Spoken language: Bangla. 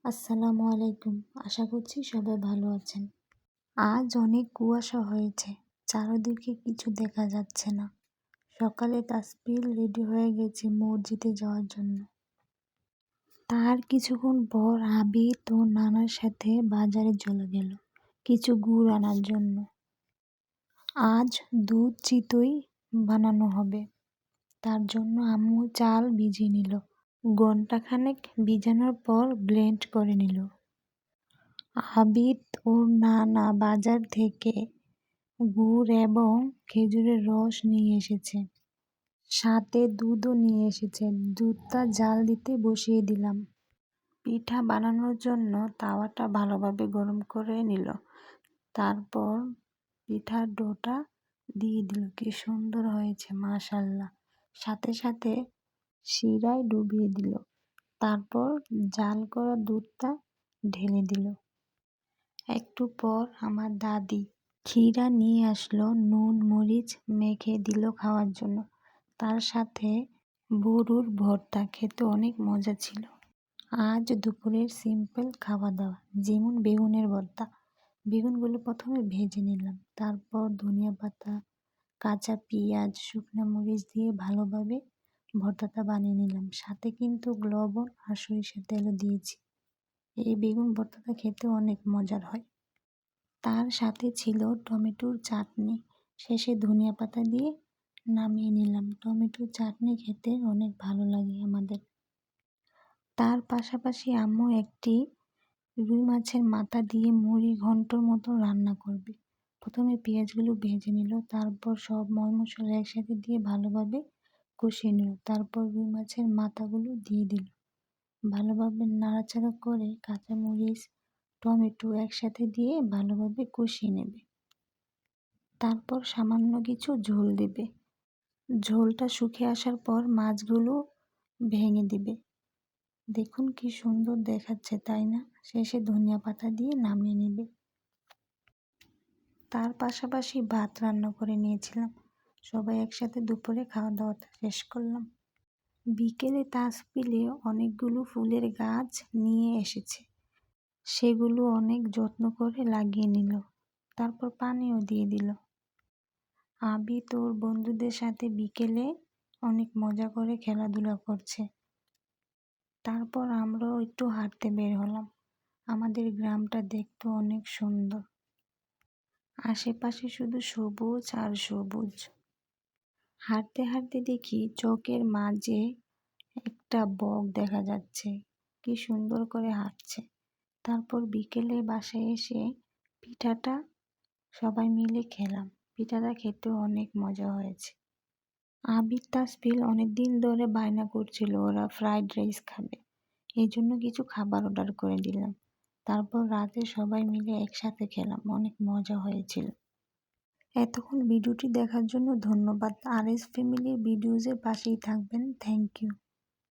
আসসালামু আলাইকুম। আশা করছি সবাই ভালো আছেন। আজ অনেক কুয়াশা হয়েছে। চারদিকে কিছু দেখা যাচ্ছে না। সকালে তাসবিহ রেডি হয়ে গেছে মসজিদে যাওয়ার জন্য। তার কিছুক্ষণ পর আবিদ ও নানার সাথে বাজারে চলে গেল কিছু গুড় আনার জন্য। আজ দুধ চিতই বানানো হবে। তার জন্য আম্মু চাল ভিজিয়ে নিল। ঘণ্টাখানেক ভিজানোর পর ব্লেন্ড করে নিল। আবিদ ও নানা বাজার থেকে গুড় এবং খেজুরের রস নিয়ে এসেছে। সাথে দুধও নিয়ে এসেছে। দুধটা জাল দিতে বসিয়ে দিলাম। পিঠা বানানোর জন্য তাওয়াটা ভালোভাবে গরম করে নিল। তারপর পিঠার ডোটা দিয়ে দিল। কি সুন্দর হয়েছে মাশাআল্লাহ। সাথে সাথে শিরায় ডুবিয়ে দিল। তারপর জাল করা দুধটা ঢেলে দিল। একটু পর আমার দাদি ক্ষীরা নিয়ে আসলো, নুন মরিচ মেখে দিল খাওয়ার জন্য। তার সাথে গরুর ভর্তা, খেতে অনেক মজা ছিল। আজ দুপুরের সিম্পল খাওয়া দাওয়া, যেমন বেগুনের ভর্তা। বেগুনগুলো প্রথমে ভেজে নিলাম, তারপর ধনিয়া পাতা, কাঁচা পেঁয়াজ, শুকনো মরিচ দিয়ে ভালোভাবে ভর্তাটা বানিয়ে নিলাম। সাথে কিন্তু লবণ আর সরিষার তেলও দিয়েছি। এই বেগুন ভর্তাটা খেতে অনেক মজার হয়। তার সাথে ছিল টমেটোর চাটনি। শেষে ধনিয়া পাতা দিয়ে নামিয়ে নিলাম। টমেটোর চাটনি খেতে অনেক ভালো লাগে আমাদের। তার পাশাপাশি আম্মু একটি রুই মাছের মাথা দিয়ে মুড়ি ঘন্টর মতো রান্না করবে। প্রথমে পেঁয়াজগুলো ভেজে নিল, তারপর সব মশলা একসাথে দিয়ে ভালোভাবে কষিয়ে নিল। তারপর রুই মাছের মাথাগুলো দিয়ে দিল। ভালোভাবে নাড়াচাড়া করে কাঁচামরিচ, টমেটো একসাথে দিয়ে ভালোভাবে কষিয়ে নেবে। তারপর সামান্য কিছু ঝোল দেবে। ঝোলটা শুকিয়ে আসার পর মাছগুলো ভেঙে দিবে। দেখুন কি সুন্দর দেখাচ্ছে, তাই না? শেষে ধনিয়া পাতা দিয়ে নামিয়ে নেবে। তার পাশাপাশি ভাত রান্না করে নিয়েছিলাম। সবাই একসাথে দুপুরে খাওয়া দাওয়াটা শেষ করলাম। বিকেলে তাসবিলে অনেকগুলো ফুলের গাছ নিয়ে এসেছে। সেগুলো অনেক যত্ন করে লাগিয়ে নিল। তারপর পানিও দিয়ে দিল। আবিদ ওর বন্ধুদের সাথে বিকেলে অনেক মজা করে খেলাধুলা করছে। তারপর আমরাও একটু হাঁটতে বের হলাম। আমাদের গ্রামটা দেখতে অনেক সুন্দর। আশেপাশে শুধু সবুজ আর সবুজ। হাঁটতে হাঁটতে দেখি চকের মাঝে একটা বক দেখা যাচ্ছে। কি সুন্দর করে হাঁটছে। তারপর বিকেলে বাসায় এসে পিঠাটা সবাই মিলে খেলাম। পিঠাটা খেতে অনেক মজা হয়েছে। আবিদ তাসবিল অনেকদিন ধরে বায়না করছিল ওরা ফ্রাইড রাইস খাবে। এই জন্য কিছু খাবার অর্ডার করে দিলাম। তারপর রাতে সবাই মিলে একসাথে খেলাম। অনেক মজা হয়েছিল। এতক্ষণ ভিডিওটি দেখার জন্য ধন্যবাদ। আর এস ফ্যামিলির ভিডিওজের পাশেই থাকবেন। Thank you.